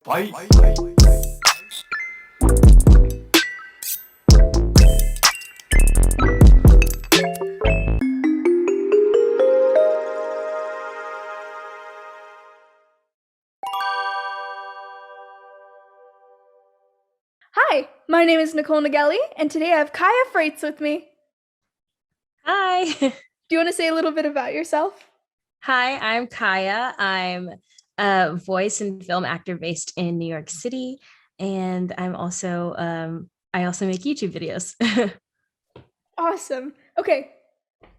Fight. Hi, my name is Nicole Nagelli, and today I have Khaya Fraites with me. Hi. Do you want to say a little bit about yourself? Hi, I'm Kaya. I'm a voice and film actor based in New York City, and I also make YouTube videos. Awesome. Okay,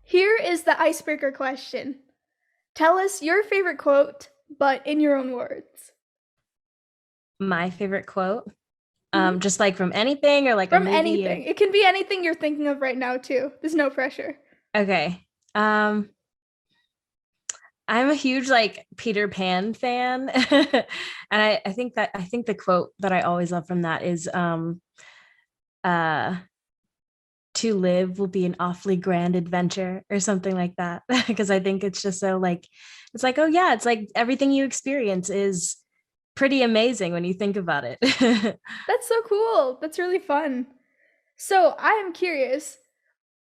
here is the icebreaker question. Tell us your favorite quote, but in your own words. My favorite quote, Mhm. just like from anything or like a From movie or anything. It can be anything you're thinking of right now, too. There's no pressure. okay. Um, I'm a huge like Peter Pan fan. And I think the quote that I always love from that is uh to live will be an awfully grand adventure or something like that because I think it's just so like it's like oh yeah, it's like everything you experience is pretty amazing when you think about it. That's so cool. That's really fun. So, I am curious,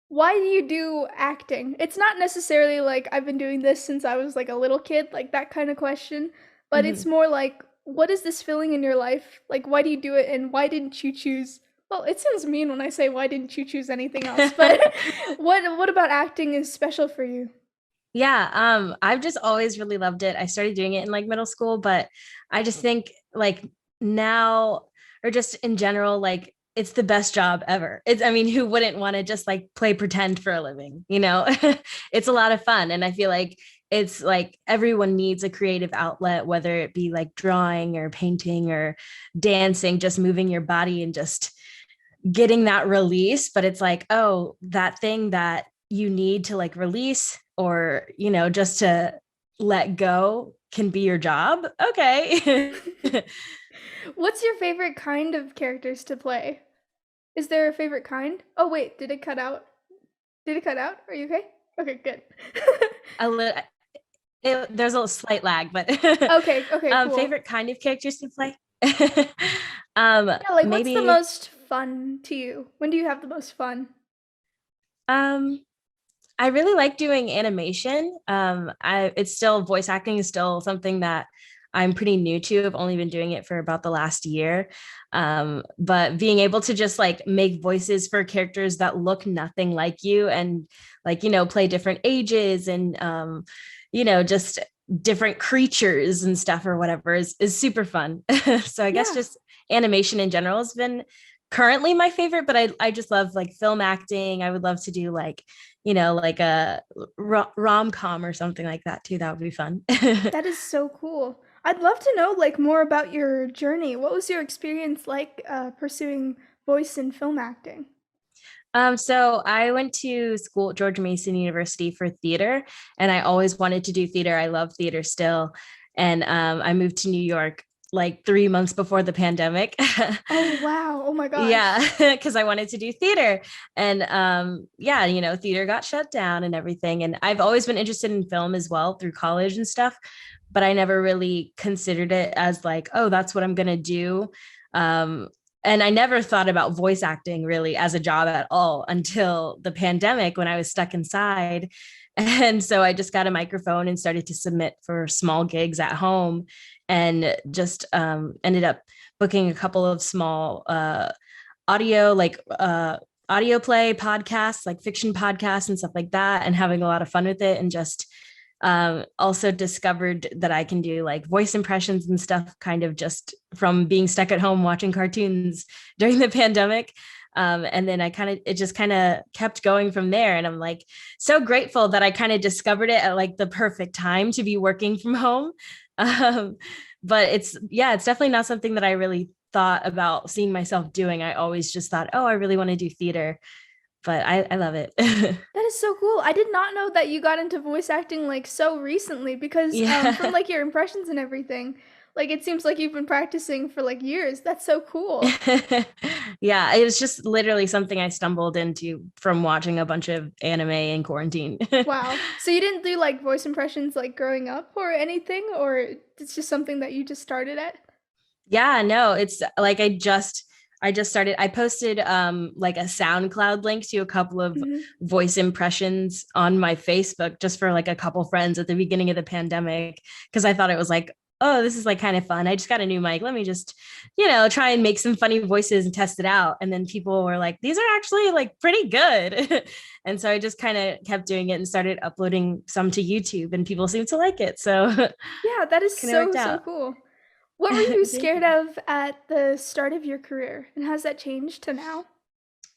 why do you do acting? It's not necessarily like I've been doing this since I was like a little kid, like that kind of question, but it's Mhm. more like what is this feeling in your life? Like why do you do it and why didn't you choose? Well, it sounds mean when I say why didn't you choose anything else, but what about acting is special for you? Yeah, I've just always really loved it. I started doing it in like middle school, but I just think like now or just in general, like it's the best job ever. It's, I mean, who wouldn't want to just like play pretend for a living, you know? It's a lot of fun. And I feel like it's like everyone needs a creative outlet, whether it be like drawing or painting or dancing, just moving your body and just getting that release. But it's like, oh, that thing that you need to like release or, you know, just to let go can be your job. Okay. What's your favorite kind of characters to play? Is there a favorite kind? Oh wait, did it cut out? Did it cut out? Are you okay? Okay, good. a little there's a slight lag, but Okay, okay, cool. favorite kind of characters to play. Yeah, like what's the Maybe most fun to you? When do you have the most fun? um I really like doing animation. I it's still voice acting is still something that I'm pretty new to. I've only been doing it for about the last year. But being able to just like make voices for characters that look nothing like you and like, you know, play different ages and you know, just different creatures and stuff or whatever is super fun. So I guess Yeah. just animation in general has been currently my favorite, but I just love like film acting. I would love to do like you know, like a rom-com or something like that too. That would be fun. That is so cool. I'd love to know like more about your journey. What was your experience like pursuing voice and film acting? So I went to school at George Mason University for theater, and I always wanted to do theater. I love theater still. And I moved to New York like 3 months before the pandemic. Oh wow. Oh my Yeah, gosh. because I wanted to do theater. And yeah, you know, theater got shut down and everything. And I've always been interested in film as well through college and stuff, but I never really considered it as like, oh, that's what I'm gonna do. Um, and I never thought about voice acting really as a job at all until the pandemic when I was stuck inside. And so I just got a microphone and started to submit for small gigs at home and just ended up booking a couple of small audio like audio play podcasts like fiction podcasts and stuff like that and having a lot of fun with it and just also discovered that I can do like voice impressions and stuff kind of just from being stuck at home watching cartoons during the pandemic. And then it just kind of kept going from there. And I'm like so grateful that I kind of discovered it at like the perfect time to be working from home. Um, but yeah, it's definitely not something that I really thought about seeing myself doing. I always just thought, oh, I really want to do theater, but I love it. That is so cool. I did not know that you got into voice acting like so recently because from Yeah. like your impressions and everything, like it seems like you've been practicing for like years. That's so cool. Yeah, it was just literally something I stumbled into from watching a bunch of anime in quarantine. Wow. So you didn't do like voice impressions like growing up or anything, or it's just something that you just started at? Yeah, no, it's like I just started. I posted like a SoundCloud link to a couple of Mhm. voice impressions on my Facebook just for like a couple friends at the beginning of the pandemic because I thought it was like, oh, this is like kind of fun. I just got a new mic. Let me just, try and make some funny voices and test it out. And then people were like, these are actually like pretty good. And so I just kind of kept doing it and started uploading some to YouTube and people seem to like it. So Yeah, that is kind of worked so out. cool. What were you Thank scared you. of at the start of your career, and has that changed to now?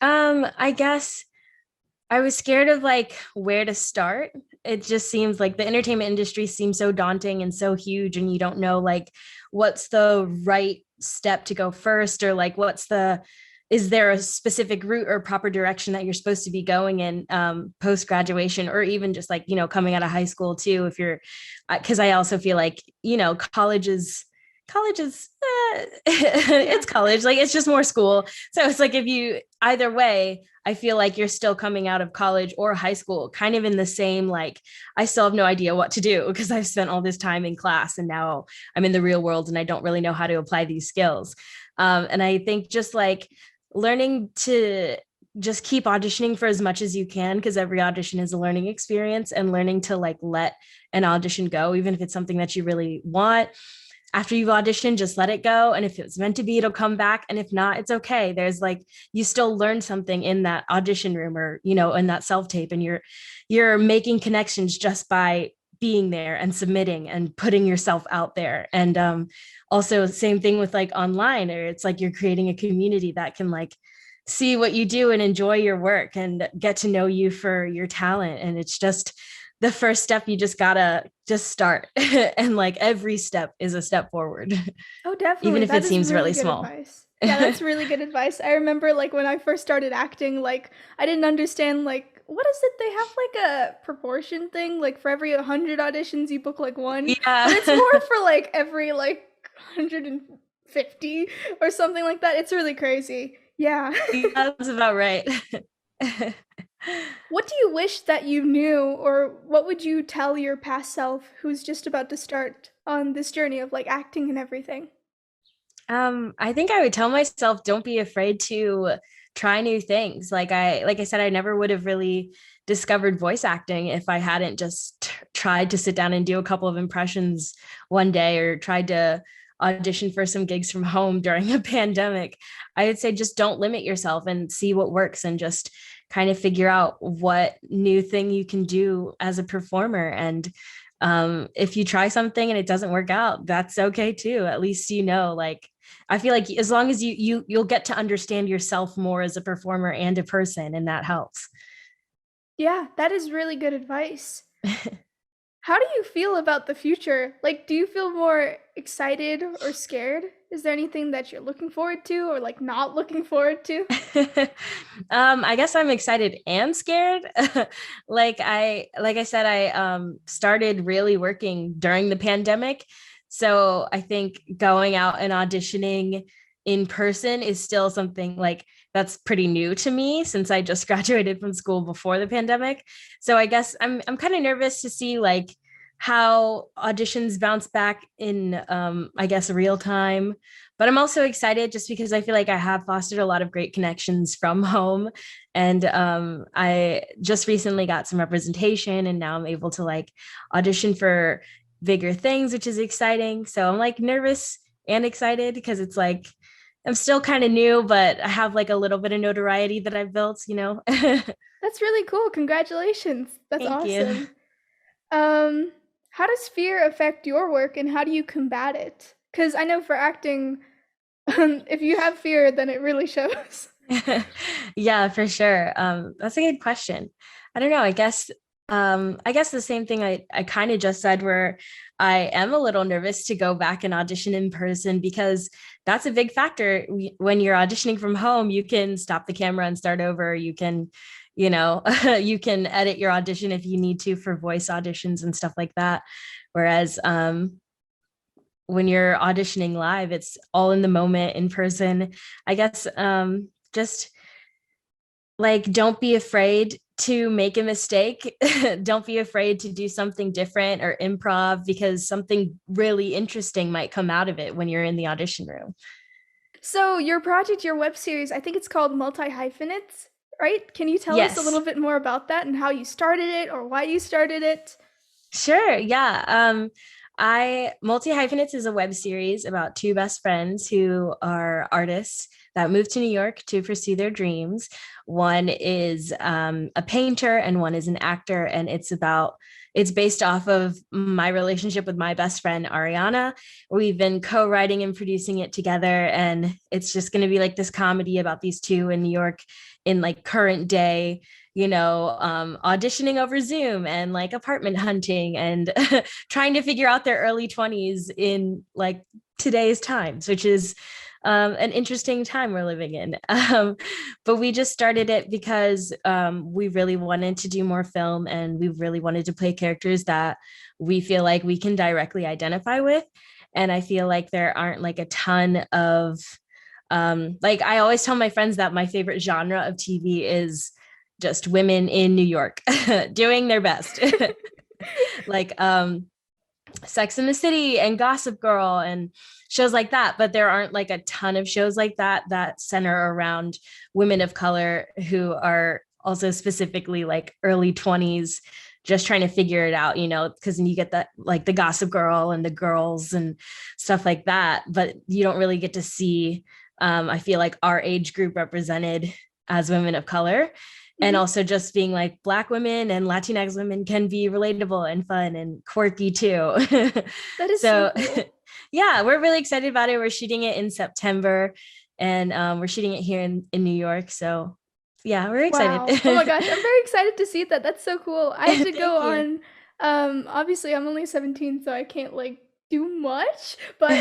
I guess I was scared of like where to start. It just seems like the entertainment industry seems so daunting and so huge, and you don't know like what's the right step to go first, or like is there a specific route or proper direction that you're supposed to be going in post graduation, or even just like coming out of high school too. If you're, because I also feel like college is Yeah. it's college, like it's just more school. So it's like if you either way, I feel like you're still coming out of college or high school kind of in the same, like, I still have no idea what to do because I've spent all this time in class and now I'm in the real world and I don't really know how to apply these skills. And I think just like learning to just keep auditioning for as much as you can, because every audition is a learning experience, and learning to like let an audition go, even if it's something that you really want. After you've auditioned, just let it go. And if it's meant to be, it'll come back. And if not, it's okay. There's like, you still learn something in that audition room, or, in that self-tape, and you're making connections just by being there and submitting and putting yourself out there. And also same thing with like online, or it's like you're creating a community that can like see what you do and enjoy your work and get to know you for your talent. And it's just the first step. You just gotta just start and like every step is a step forward, Oh, even definitely. if That it is seems really really good small. advice. Yeah, that's really good advice. I remember like when I first started acting, like I didn't understand like what is it? They have like a proportion thing, like for every 100 auditions you book like one, but Yeah. it's more for like every like 150 or something like that. It's really crazy. Yeah. Yeah, that's about right. What do you wish that you knew, or what would you tell your past self who's just about to start on this journey of like acting and everything? I think I would tell myself, don't be afraid to try new things. Like I said, I never would have really discovered voice acting if I hadn't just tried to sit down and do a couple of impressions one day, or tried to audition for some gigs from home during a pandemic. I would say just don't limit yourself and see what works, and just kind of figure out what new thing you can do as a performer. And if you try something and it doesn't work out, that's okay too. At least like, I feel like as long as you'll get to understand yourself more as a performer and a person, and that helps. Yeah, that is really good advice. How do you feel about the future? Like, do you feel more excited or scared? Is there anything that you're looking forward to or like not looking forward to? I guess I'm excited and scared. Like I said, I started really working during the pandemic. So I think going out and auditioning in person is still something like that's pretty new to me, since I just graduated from school before the pandemic. So I guess I'm kind of nervous to see like how auditions bounce back in I guess real time. But I'm also excited just because I feel like I have fostered a lot of great connections from home. And I just recently got some representation, and now I'm able to like audition for bigger things, which is exciting. So I'm like nervous and excited because it's like I'm still kind of new, but I have like a little bit of notoriety that I've built. That's really cool. Congratulations. That's Thank you. awesome. Um, how does fear affect your work and how do you combat it? Because I know for acting, if you have fear, then it really shows. Yeah, for sure. That's a good question. I don't know. I guess the same thing I kind of just said, where I am a little nervous to go back and audition in person, because that's a big factor. When you're auditioning from home, you can stop the camera and start over. You can, you can edit your audition if you need to for voice auditions and stuff like that. Whereas when you're auditioning live, it's all in the moment in person. I guess just like don't be afraid to make a mistake. Don't be afraid to do something different or improv, because something really interesting might come out of it when you're in the audition room. So your project, your web series, I think it's called Multi-Hyphenates, right? Can you tell us a little Yes. bit more about that and how you started it or why you started it? Sure. Yeah. I Multi-Hyphenates is a web series about two best friends who are artists that moved to New York to pursue their dreams. One is a painter and one is an actor, and it's based off of my relationship with my best friend Ariana. We've been co-writing and producing it together, and it's just going to be like this comedy about these two in New York in like current day, auditioning over Zoom and like apartment hunting and trying to figure out their early 20s in like today's times, which is an interesting time we're living in. But we just started it because we really wanted to do more film, and we really wanted to play characters that we feel like we can directly identify with. And I feel like there aren't like a ton of like I always tell my friends that my favorite genre of TV is just women in New York doing their best. Like Sex in the City and Gossip Girl and shows like that, but there aren't like a ton of shows like that that center around women of color who are also specifically like early 20s just trying to figure it out, because you get that like the Gossip Girl and the girls and stuff like that, but you don't really get to see I feel like our age group represented as women of color. And Mhm. also just being like Black women and Latinx women can be relatable and fun and quirky too. That is so So cool. yeah, we're really excited about it. We're shooting it in September, and we're shooting it here in New York. So yeah, we're excited. Wow. Oh my gosh, I'm very excited to see that. That's so cool. I had to go Thank you. on obviously I'm only 17, so I can't like do much, but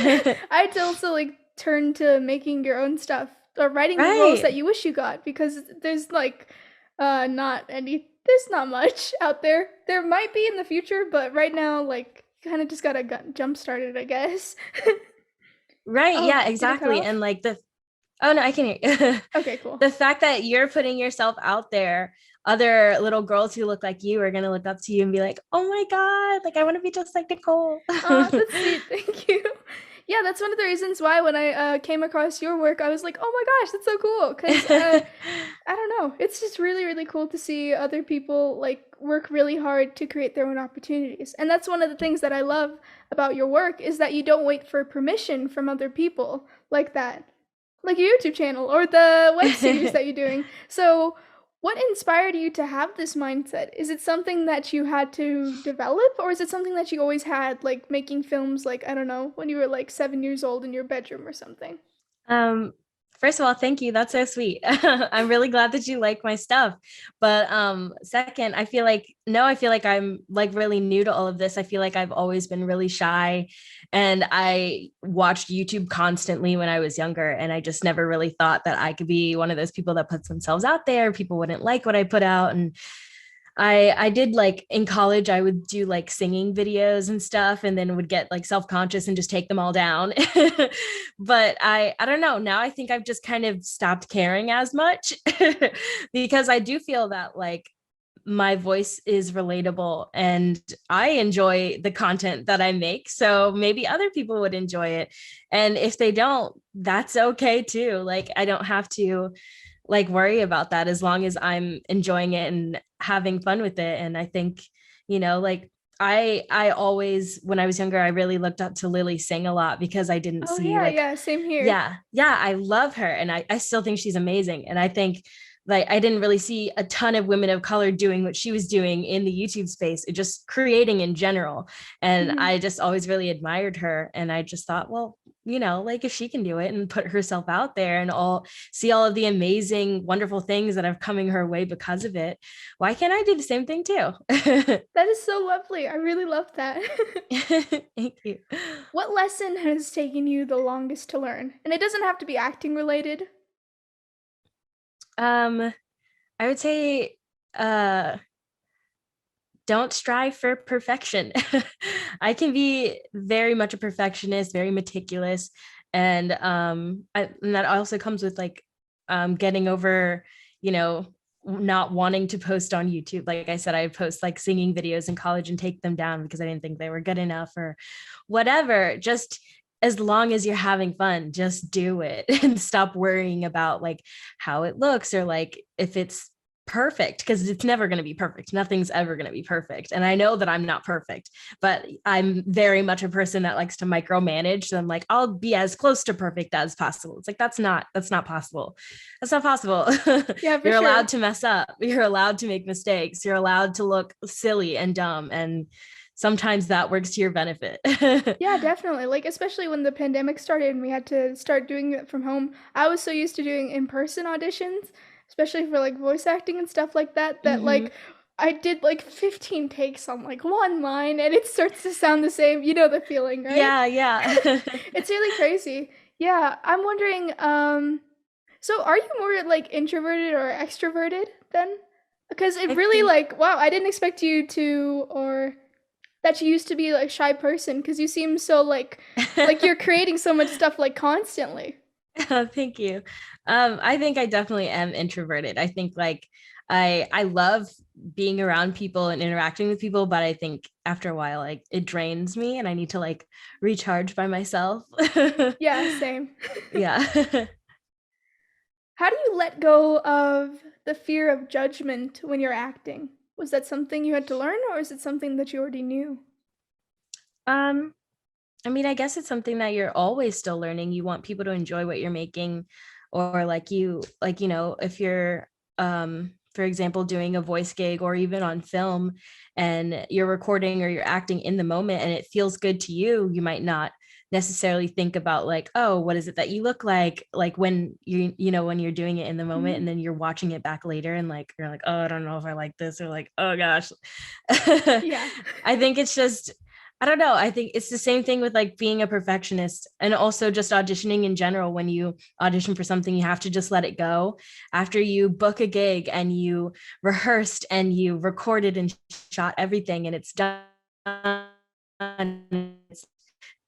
I had to also like turn to making your own stuff or writing the roles that Right. you wish you got because there's like not any there's not much out there. There might be in the future, but right now like you kind of just got to jump started, I guess. Right. Oh, Yeah, did it cut exactly. And off? like oh no, I can hear you. Okay, cool. The fact that you're putting yourself out there, other little girls who look like you are going to look up to you and be like, oh my God, like I want to be just like Nicole. That's sweet. Thank you. Yeah, that's one of the reasons why when I came across your work, I was like, "Oh my gosh, that's so cool!" Because I don't know, it's just really, really cool to see other people like work really hard to create their own opportunities. And that's one of the things that I love about your work is that you don't wait for permission from other people like that, like your YouTube channel or the web series that you're doing. So, what inspired you to have this mindset? Is it something that you had to develop, or is it something that you always had, like making films, like, I don't know, when you were like 7 years old in your bedroom or something? Um, First of all, thank you. That's so sweet. I'm really glad that you like my stuff. But second, I feel like I'm like really new to all of this. I feel like I've always been really shy, and I watched YouTube constantly when I was younger, and I just never really thought that I could be one of those people that puts themselves out there. People wouldn't like what I put out, and I did like in college, I would do like singing videos and stuff, and then would get like self-conscious and just take them all down. But I don't know. Now I think I've just kind of stopped caring as much because I do feel that like my voice is relatable and I enjoy the content that I make. So maybe other people would enjoy it. And if they don't, that's okay too. Like I don't have to like worry about that as long as I'm enjoying it and having fun with it. And I think, like I always when I was younger, I really looked up to Lily Singh a lot because I didn't Oh, see yeah, like, yeah, same here. yeah, I love her. And I still think she's amazing. And I think like I didn't really see a ton of women of color doing what she was doing in the YouTube space, just creating in general. And Mhm. I just always really admired her. And I just thought, well, like if she can do it and put herself out there and all see all of the amazing, wonderful things that are coming her way because of it, why can't I do the same thing too? That is so lovely. I really love that. Thank you. What lesson has taken you the longest to learn? And it doesn't have to be acting related. Um, I would say uh don't strive for perfection. I can be very much a perfectionist, very meticulous, and and that also comes with like getting over, you know, not wanting to post on YouTube. Like I said, I would post like singing videos in college and take them down because I didn't think they were good enough or whatever. Just as long as you're having fun, just do it and stop worrying about like how it looks or like if it's perfect, because it's never going to be perfect. Nothing's ever going to be perfect. And I know that I'm not perfect, but I'm very much a person that likes to micromanage. So I'm like, I'll be as close to perfect as possible. It's like, that's not possible. That's not possible. Yeah, for You're allowed sure. to mess up. You're allowed to make mistakes. You're allowed to look silly and dumb. And sometimes that works to your benefit. Yeah, definitely. Like, especially when the pandemic started and we had to start doing it from home. I was so used to doing in-person auditions, especially for like voice acting and stuff like that, that Hmm. like I did like 15 takes on like one line and it starts to sound the same. You know the feeling, right? Yeah, yeah. It's really crazy. Yeah, I'm wondering, so are you more like introverted or extroverted then? Because it I really think like, wow, I didn't expect you to, or that you used to be like a shy person because you seem so like you're creating so much stuff like constantly. thank you. I think I definitely am introverted. I think like I love being around people and interacting with people, but I think after a while like it drains me and I need to like recharge by myself. Yeah, same. Yeah. How do you let go of the fear of judgment when you're acting? Was that something you had to learn or is it something that you already knew? um I mean, I guess it's something that you're always still learning. You want people to enjoy what you're making, or like, if you're, for example, doing a voice gig or even on film and you're recording or you're acting in the moment and it feels good to you, you might not necessarily think about like, oh, what is it that you look like when when you're doing it in the moment Mhm. and then you're watching it back later and like you're like, oh, I don't know if I like this, or like, oh gosh. Yeah. I think it's just, I don't know. I think it's the same thing with like being a perfectionist and also just auditioning in general. When you audition for something, you have to just let it go. After you book a gig and you rehearsed and you recorded and shot everything and it's done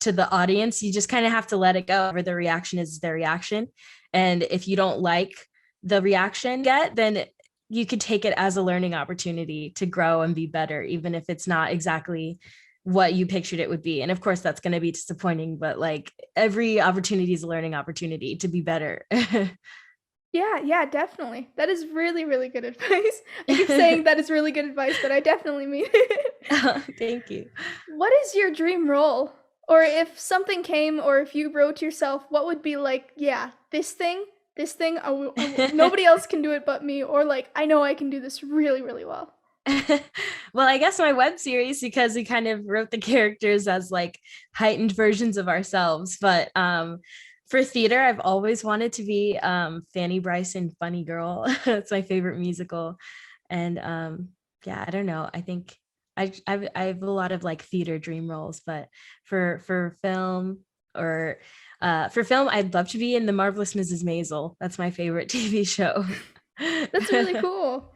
to the audience, you just kind of have to let it go. Where the reaction is their reaction. And if you don't like the reaction yet, then you could take it as a learning opportunity to grow and be better, even if it's not exactly what you pictured it would be. And of course, that's going to be disappointing, but like every opportunity is a learning opportunity to be better. Yeah, yeah, definitely. That is really, really good advice. I keep saying that is really good advice, but I definitely mean it. Thank you. What is your dream role? Or if something came, or if you wrote yourself, what would be like, yeah, this thing, nobody else can do it but me, or like, I know I can do this really, really well. Well, I guess my web series, because we kind of wrote the characters as like heightened versions of ourselves. But for theater, I've always wanted to be Fanny Bryce in Funny Girl. It's my favorite musical. And yeah, I don't know. I think I have a lot of like theater dream roles, but for film or for film, I'd love to be in The Marvelous Mrs. Maisel. That's my favorite TV show. That's really cool.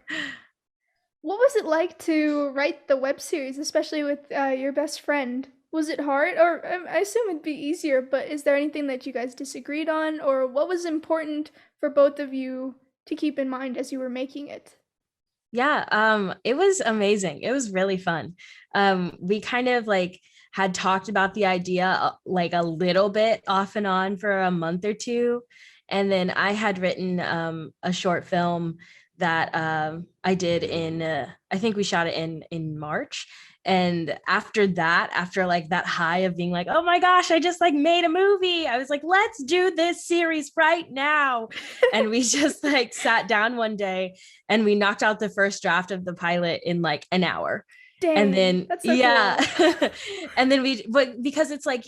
What was it like to write the web series, especially with your best friend? Was it hard? Or I assume it'd be easier, but is there anything that you guys disagreed on? Or what was important for both of you to keep in mind as you were making it? Yeah, it was amazing. It was really fun. We kind of like had talked about the idea like a little bit off and on for a month or two. And then I had written a short film that I did in I think we shot it in March. And after that, after like that high of being like, oh my gosh, I just like made a movie, I was like, let's do this series right now. And we just like sat down one day and we knocked out the first draft of the pilot in like an hour. And Dang, then that's so yeah. cool. And then but because it's like,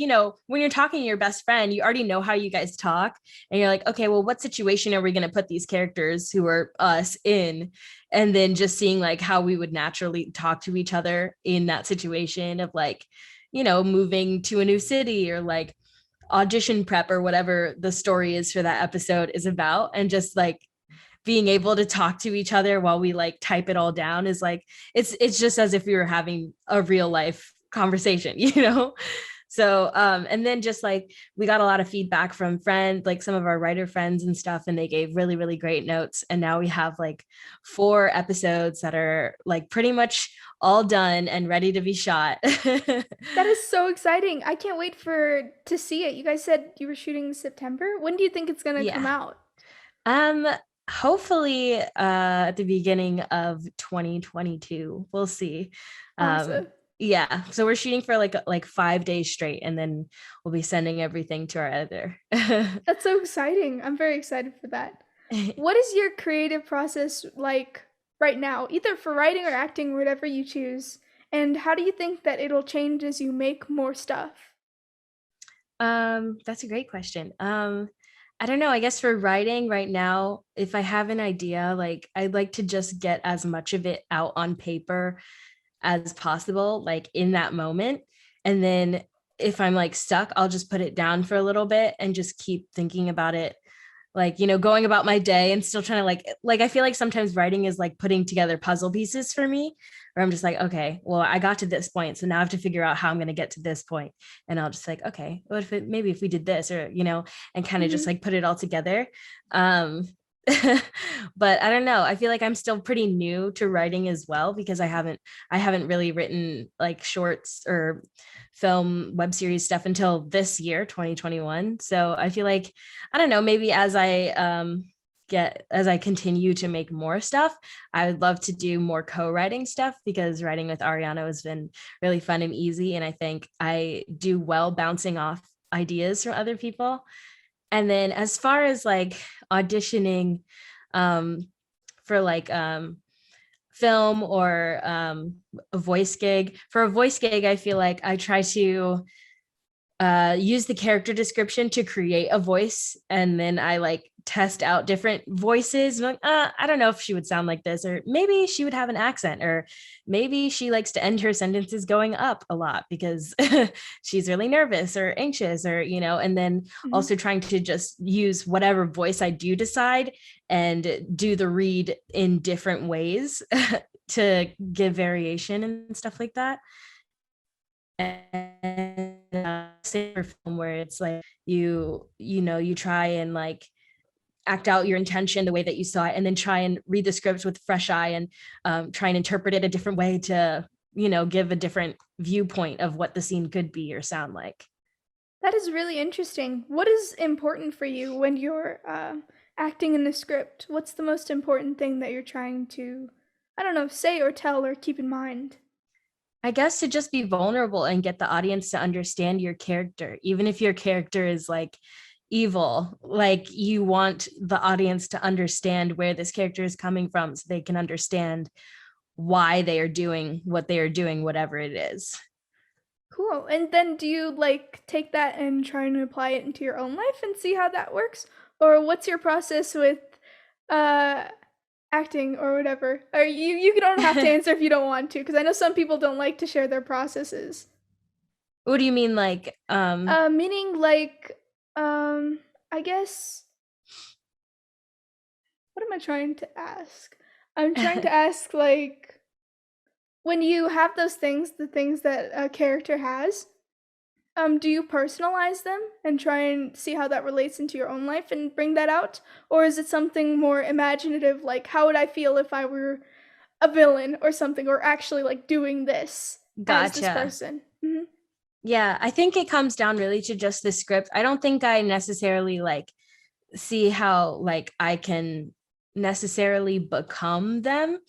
when you're talking to your best friend, you already know how you guys talk. And you're like, okay, well, what situation are we going to put these characters who are us in? And then just seeing like how we would naturally talk to each other in that situation of like, moving to a new city or like audition prep or whatever the story is for that episode is about. And just like being able to talk to each other while we like type it all down is like, it's just as if we were having a real life conversation. So and then just like we got a lot of feedback from friends, like some of our writer friends and stuff, and they gave really, really great notes. And now we have like 4 episodes that are like pretty much all done and ready to be shot. That is so exciting. I can't wait for to see it. You guys said you were shooting in September. When do you think it's gonna come Yeah. out? Um, hopefully at the beginning of 2022. We'll see. Um, Awesome. yeah, so we're shooting for like 5 days straight, and then we'll be sending everything to our editor. That's so exciting. I'm very excited for that. What is your creative process like right now, either for writing or acting, whatever you choose? And how do you think that it'll change as you make more stuff? That's a great question. I don't know. I guess for writing right now, if I have an idea, like I'd like to just get as much of it out on paper as possible, like in that moment. And then if I'm like stuck, I'll just put it down for a little bit and just keep thinking about it, like, going about my day and still trying to like I feel like sometimes writing is like putting together puzzle pieces for me, where I'm just like, okay, well, I got to this point, so now I have to figure out how I'm going to get to this point. And I'll just like, okay, what if maybe if we did this, or and kind of just Mhm. like put it all together. um but I don't know, I feel like I'm still pretty new to writing as well, because I haven't really written like shorts or film web series stuff until this year, 2021. So I feel like, I don't know, maybe as I continue to make more stuff, I would love to do more co-writing stuff, because writing with Ariana has been really fun and easy, and I think I do well bouncing off ideas from other people. And then as far as like auditioning um for like film or a voice gig, for a voice gig, I feel like I try to use the character description to create a voice, and then I like test out different voices. I'm like, I don't know if she would sound like this, or maybe she would have an accent, or maybe she likes to end her sentences going up a lot because she's really nervous or anxious, or and then Mhm. also trying to just use whatever voice I do decide and do the read in different ways to give variation and stuff like that. And same for film, where it's like you try and like act out your intention the way that you saw it, and then try and read the script with fresh eye, and try and interpret it a different way to give a different viewpoint of what the scene could be or sound like. That is really interesting. What is important for you when you're acting in the script? What's the most important thing that you're trying to, I don't know, say or tell or keep in mind? I guess to just be vulnerable and get the audience to understand your character, even if your character is like evil. Like, you want the audience to understand where this character is coming from, so they can understand why they are doing what they are doing, whatever it is. Cool. And then do you like take that and try and apply it into your own life and see how that works? Or what's your process with uh acting or whatever? Or you don't have to answer if you don't want to, because I know some people don't like to share their processes. What do you mean, like Meaning like I guess what am I trying to ask? I'm trying to ask like when you have those things, the things that a character has, do you personalize them and try and see how that relates into your own life and bring that out? Or is it something more imaginative, like how would I feel if I were a villain or something, or actually like doing this as this Gotcha. person? Hmm. Yeah, I think it comes down really to just the script. I don't think I necessarily like see how like I can necessarily become them,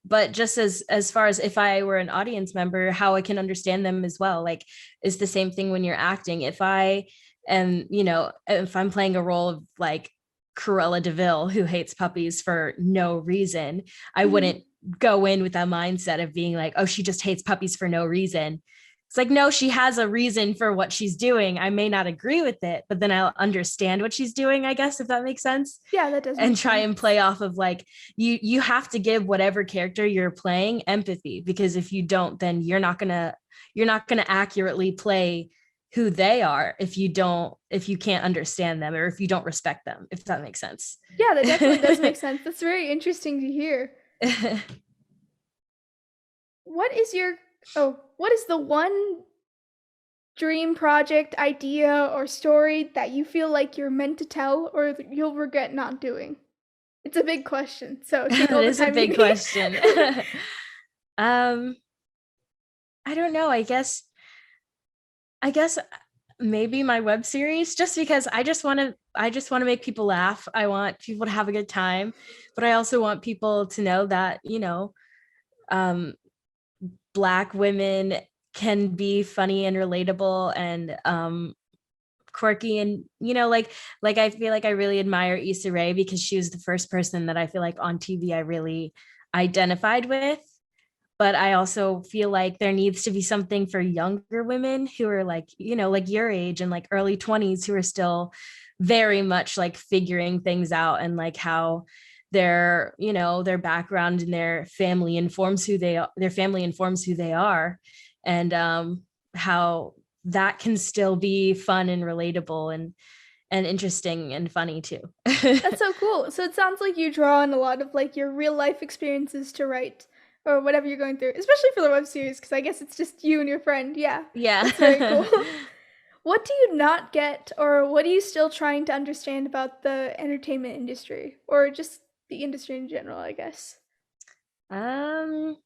but just as far as if I were an audience member, how I can understand them as well. Like, it's the same thing when you're acting. If I am, if I'm playing a role of like Cruella DeVille, who hates puppies for no reason, I Hmm. wouldn't go in with that mindset of being like, oh, she just hates puppies for no reason. It's like, no, she has a reason for what she's doing. I may not agree with it, but then I'll understand what she's doing, I guess, if that makes sense. Yeah, that does And make try and sense. play off of like, you have to give whatever character you're playing empathy, because if you don't, then you're not gonna accurately play who they are, if you can't understand them, or if you don't respect them, if that makes sense. Yeah, that definitely does make sense. That's very interesting to hear. What is your what is the one dream project, idea, or story that you feel like you're meant to tell or you'll regret not doing? It's a big question, so take It all the is a time you big need. question. um, I don't know. I guess maybe my web series, just because I just want to make people laugh. I want people to have a good time, but I also want people to know that, um Black women can be funny and relatable and quirky, and like I feel like I really admire Issa Rae because she was the first person that I feel like on TV I really identified with. But I also feel like there needs to be something for younger women who are like, like your age and like early 20s, who are still very much like figuring things out, and like how their background and their family informs who they are, and how that can still be fun and relatable and interesting and funny too. That's so cool. So it sounds like you draw on a lot of like your real life experiences to write or whatever you're going through, especially for the web series because I guess it's just you and your friend. Yeah. That's very cool. Yeah. What do you not get or what are you still trying to understand about the entertainment industry or just the industry in general, I guess? um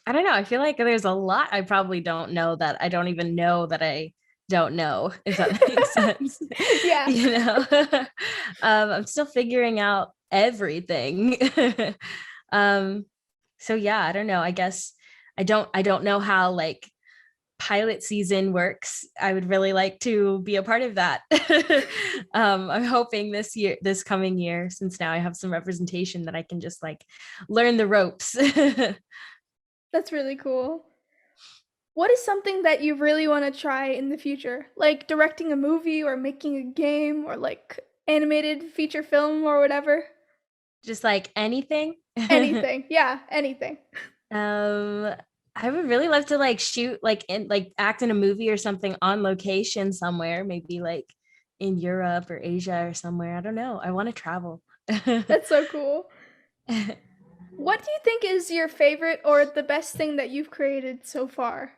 I don't know. I feel like there's a lot I probably don't know that I don't even know that I don't know, if that makes sense. Yeah. you know, I'm still figuring out everything. um, so yeah, I don't know. I guess I don't know how like pilot season works. I would really like to be a part of that. I'm hoping this coming year, since now I have some representation, that I can just like learn the ropes. That's really cool. What is something that you really want to try in the future? Like directing a movie or making a game or like animated feature film or whatever? Just like anything. Anything. Yeah, anything. um I would really love to like shoot like in like act in a movie or something on location somewhere, maybe like in Europe or Asia or somewhere. I don't know. I want to travel. That's so cool. What do you think is your favorite or the best thing that you've created so far?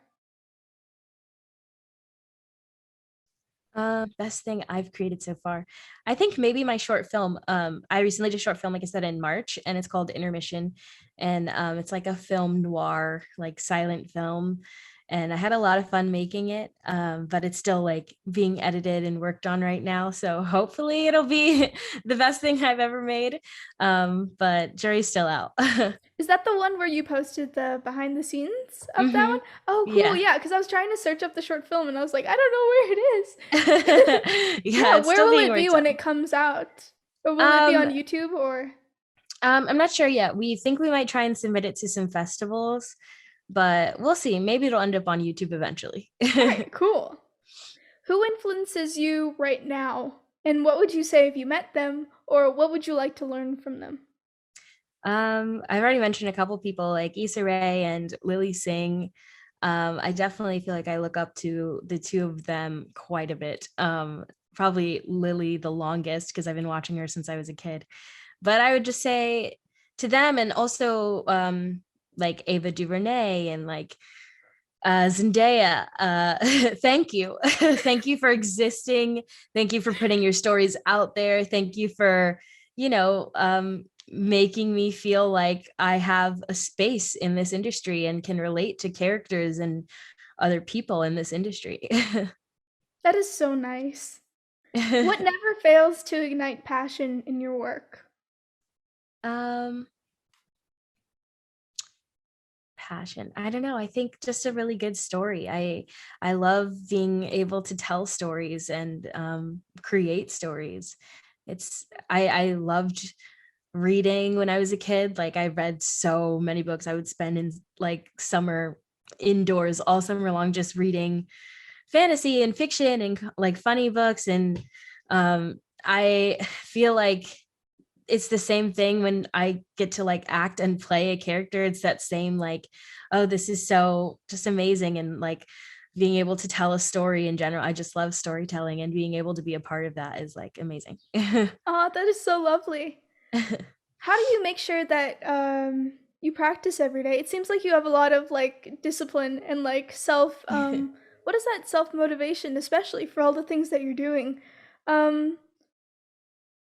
Best thing I've created so far. I think maybe my short film. I recently did a short film, like I said, in March, and it's called Intermission. And it's like a film noir, like silent film. And I had a lot of fun making it. But it's still like being edited and worked on right now. So hopefully it'll be the best thing I've ever made. But jury's still out. Is that the one where you posted the behind the scenes of that hmm one? Oh, cool. Yeah. Yeah, because I was trying to search up the short film and I was like, I don't know where it is. Yeah, Yeah, it's where still will being it be worked when on. it comes out? Or will it be Um, on YouTube or? I'm not sure yet. We think we might try and submit it to some festivals, but we'll see. Maybe it'll end up on YouTube eventually. All right, cool. Who influences you right now? And what would you say if you met them? Or what would you like to learn from them? I've already mentioned a couple people like Issa Rae and Lily Singh. I definitely feel like I look up to the two of them quite a bit. Probably Lily the longest because I've been watching her since I was a kid. But I would just say to them, and also like Ava DuVernay and like Zendaya, thank you. Thank you for existing. Thank you for putting your stories out there. Thank you for, making me feel like I have a space in this industry and can relate to characters and other people in this industry. That is so nice. What never fails to ignite passion in your work? um, Passion. I don't know. I think just a really good story. I love being able to tell stories and create stories. I loved reading when I was a kid. Like I read so many books. I would spend in like summer indoors all summer long just reading fantasy and fiction and like funny books. And I feel like it's the same thing when I get to like act and play a character. It's that same like, oh, this is so just amazing. And like being able to tell a story in general. I just love storytelling, and being able to be a part of that is like amazing. Aw, that is so lovely. How do you make sure that you practice every day? It seems like you have a lot of like discipline and like self what is that self-motivation, especially for all the things that you're doing? Um,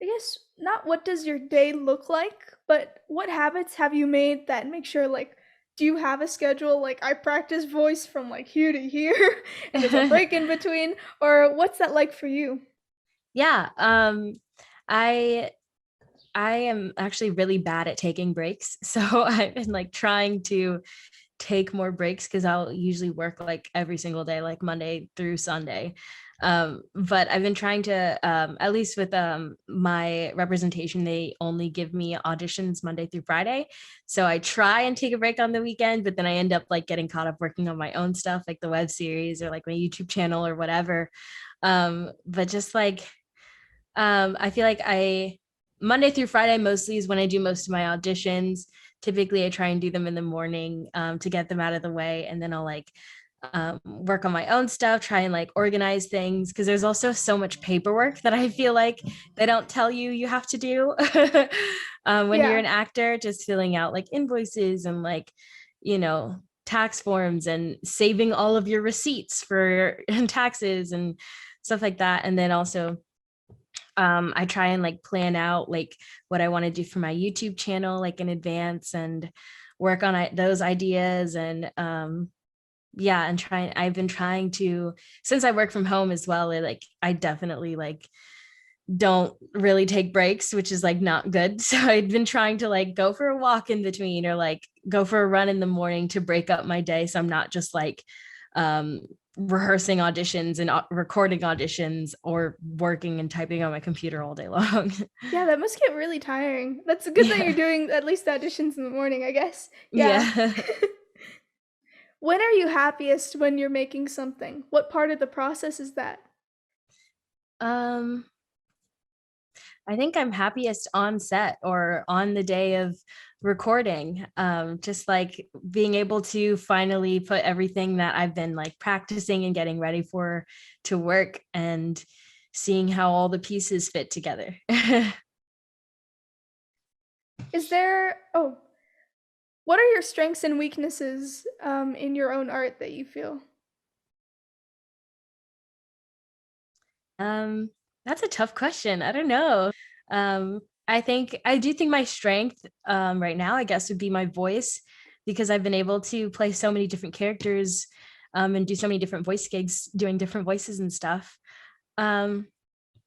I guess not what does your day look like, but what habits have you made that make sure like do you have a schedule like I practice voice from like here to here and there's a break in between or what's that like for you? Yeah, I I am actually really bad at taking breaks. So I've been like trying to take more breaks because I'll usually work like every single day, like Monday through Sunday. But I've been trying to, at least with my representation, they only give me auditions Monday through Friday. So I try and take a break on the weekend, but then I end up like getting caught up working on my own stuff, like the web series or like my YouTube channel or whatever. But just like I feel like I Monday through Friday mostly is when I do most of my auditions. Typically, I try and do them in the morning to get them out of the way, and then I'll like work on my own stuff, try and like organize things because there's also so much paperwork that I feel like they don't tell you you have to do when you're Yeah. an actor, just filling out like invoices and like, you know, tax forms and saving all of your receipts for taxes and stuff like that. And then also I try and like plan out like what I want to do for my YouTube channel like in advance and work on those ideas and yeah, and I've been trying to, since I work from home as well, like I definitely like don't really take breaks, which is like not good. So I've been trying to like go for a walk in between or like go for a run in the morning to break up my day. So I'm not just like um, rehearsing auditions and recording auditions or working and typing on my computer all day long. Yeah, that must get really tiring. That's good that you're Yeah. doing at least the auditions in the morning, I guess. Yeah. Yeah. When are you happiest when you're making something? What part of the process is that? um I think I'm happiest on set or on the day of recording. Just like being able to finally put everything that I've been like practicing and getting ready for to work and seeing how all the pieces fit together. Is there oh, what are your strengths and weaknesses in your own art that you feel? um, that's a tough question. I don't know. I do think my strength right now, I guess, would be my voice because I've been able to play so many different characters and do so many different voice gigs, doing different voices and stuff. Um,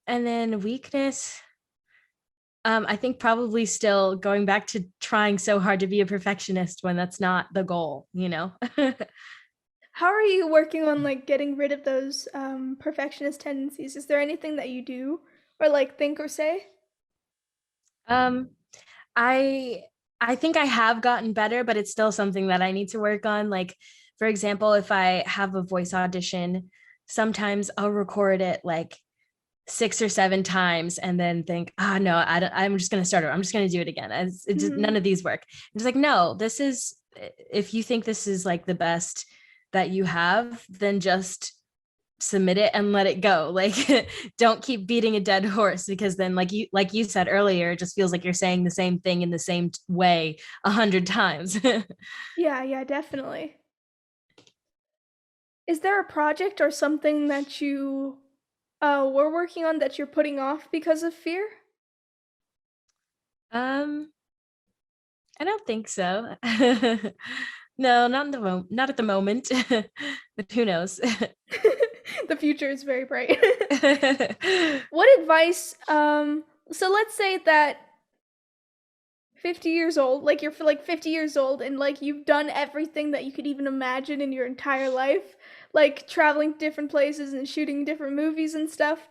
and then weakness, I think probably still going back to trying so hard to be a perfectionist when that's not the goal, you know? How are you working on like getting rid of those perfectionist tendencies? Is there anything that you do or like think or say? um, I I think I have gotten better, but it's still something that I need to work on. Like, for example, if I have a voice audition, sometimes I'll record it like 6 or 7 times and then think, ah, no, I'm just going to start it. I'm just going to do it again. Mhm. None of these work. It's like, no, this is, if you think this is like the best that you have, then just submit it and let it go. Like, don't keep beating a dead horse because then, like you said earlier, it just feels like you're saying the same thing in the same way 100 times. Yeah, yeah, definitely. Is there a project or something that you were working on that you're putting off because of fear? um, I don't think so. No, not in the not at the moment, but who knows? The future is very bright. What advice so let's say that 50 years old, like you're for like 50 years old and like you've done everything that you could even imagine in your entire life, like traveling to different places and shooting different movies and stuff.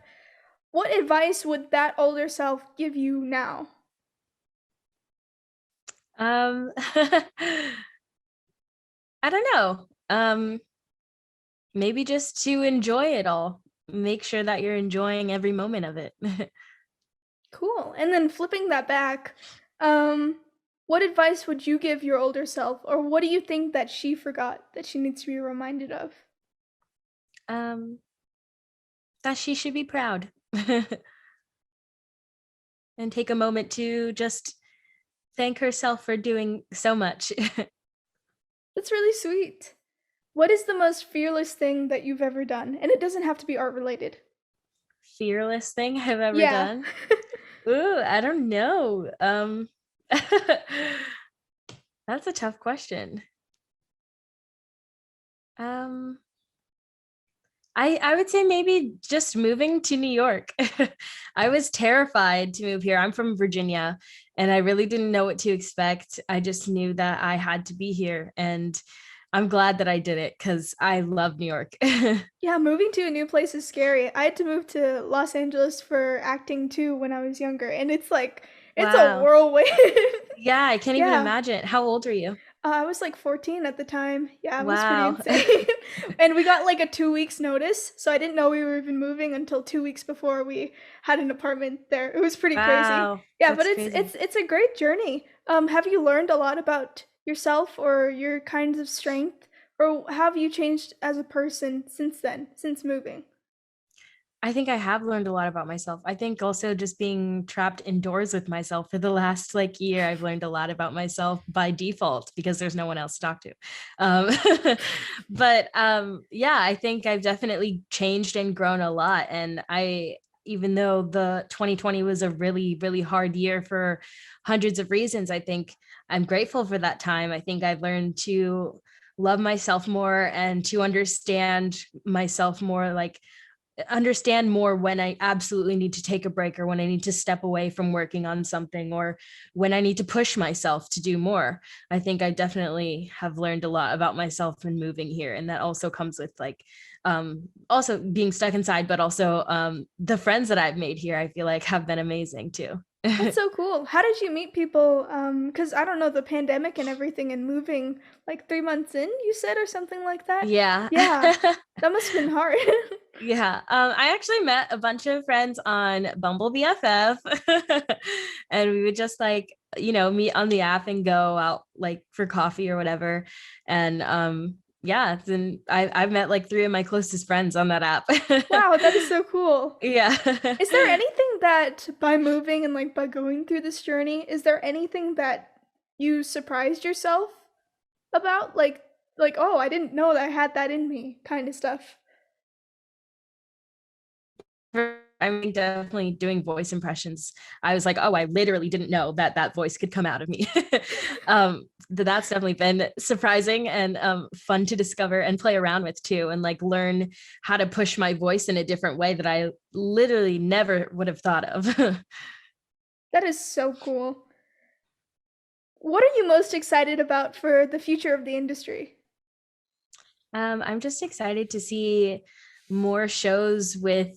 What advice would that older self give you now? um, I don't know. Maybe just to enjoy it all. Make sure that you're enjoying every moment of it. Cool. And then flipping that back, um, what advice would you give your older self, or what do you think that she forgot that she needs to be reminded of? um, that she should be proud and take a moment to just thank herself for doing so much. That's really sweet. What is the most fearless thing that you've ever done? And it doesn't have to be art related. Fearless thing I've ever Yeah. done? Ooh, I don't know. That's a tough question. Um, I would say maybe just moving to New York. I was terrified to move here. I'm from Virginia, and I really didn't know what to expect. I just knew that I had to be here, and I'm glad that I did it because I love New York. Yeah, moving to a new place is scary. I had to move to Los Angeles for acting too when I was younger, and it's like it's a Wow. whirlwind. Yeah, I can't even Yeah. imagine. How old are you? I was like 14 at the time. Yeah, it was pretty Wow. insane. And we got like a 2 weeks notice, so I didn't know we were even moving until 2 weeks before we had an apartment there. It was pretty crazy. Wow. Yeah, but That's it's crazy. it's it's a great journey. Have you learned a lot about yourself or your kinds of strength, or how have you changed as a person since then, since moving? I think I have learned a lot about myself. I think also just being trapped indoors with myself for the last like year, I've learned a lot about myself by default because there's no one else to talk to. Um, but yeah, I think I've definitely changed and grown a lot. And even though the 2020 was a really, really hard year for hundreds of reasons, I think I'm grateful for that time. I think I've learned to love myself more and to understand myself more, like understand more when I absolutely need to take a break or when I need to step away from working on something or when I need to push myself to do more. I think I definitely have learned a lot about myself in moving here. And that also comes with like also being stuck inside, but also the friends that I've made here, I feel like have been amazing too. That's so cool. How did you meet people? Because I don't know, the pandemic and everything and moving like 3 months in, you said, or something like that? Yeah. Yeah, that must have been hard. Yeah, I actually met a bunch of friends on Bumble BFF, and we would just like meet on the app and go out like for coffee or whatever. And yeah, then I've met like three of my closest friends on that app. Wow, that is so cool. Yeah. Is there anything that by moving and like by going through this journey, is there anything that you surprised yourself about? Like, oh, I didn't know that I had that in me kind of stuff. I mean, definitely doing voice impressions. I was like, oh, I literally didn't know that that voice could come out of me. That's definitely been surprising and fun to discover and play around with too, and like learn how to push my voice in a different way that I literally never would have thought of. That is so cool. What are you most excited about for the future of the industry? I'm just excited to see more shows with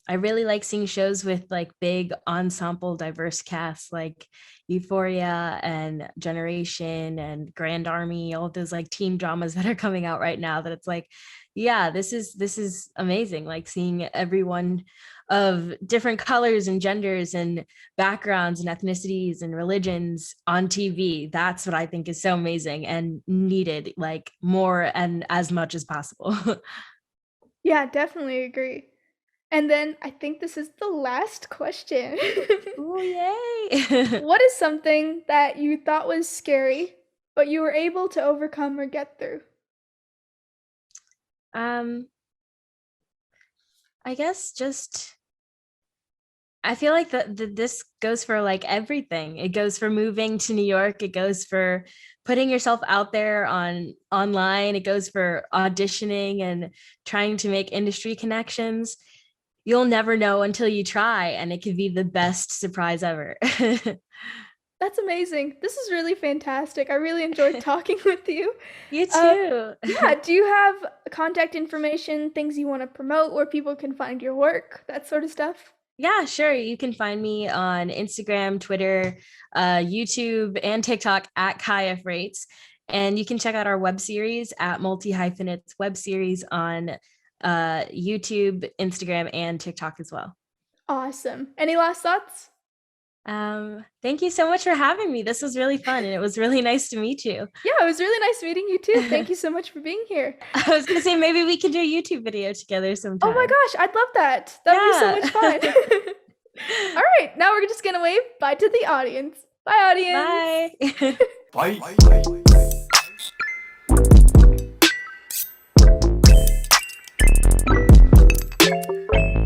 I really like seeing shows with like big ensemble diverse casts like Euphoria and Generation and Grand Army, all of those like teen dramas that are coming out right now that it's like, yeah, this is amazing. Like seeing everyone of different colors and genders and backgrounds and ethnicities and religions on TV. That's what I think is so amazing and needed, like more and as much as possible. Yeah, definitely agree. And then I think this is the last question. Oh, yay. What is something that you thought was scary, but you were able to overcome or get through? um, I guess just I feel like this goes for like everything. It goes for moving to New York. It goes for putting yourself out there on online. It goes for auditioning and trying to make industry connections. You'll never know until you try, and it could be the best surprise ever. That's amazing. This is really fantastic. I really enjoyed talking with you. You Uh, too. yeah, do you have contact information, things you want to promote, where people can find your work, that sort of stuff? Yeah, sure. You can find me on Instagram, Twitter, YouTube, and TikTok at Khaya Fraites. And you can check out our web series at Multi-Hyphenates web series on YouTube, Instagram, and TikTok as well. Awesome. Any last thoughts? Thank you so much for having me. This was really fun, and it was really nice to meet you. Yeah, it was really nice meeting you too. Thank you so much for being here. I was gonna say maybe we can do a YouTube video together Oh my sometime. gosh, I'd love that. That'd be so much fun. Yeah. All right, now we're just gonna wave bye to the audience. Bye, audience. Bye. Bye.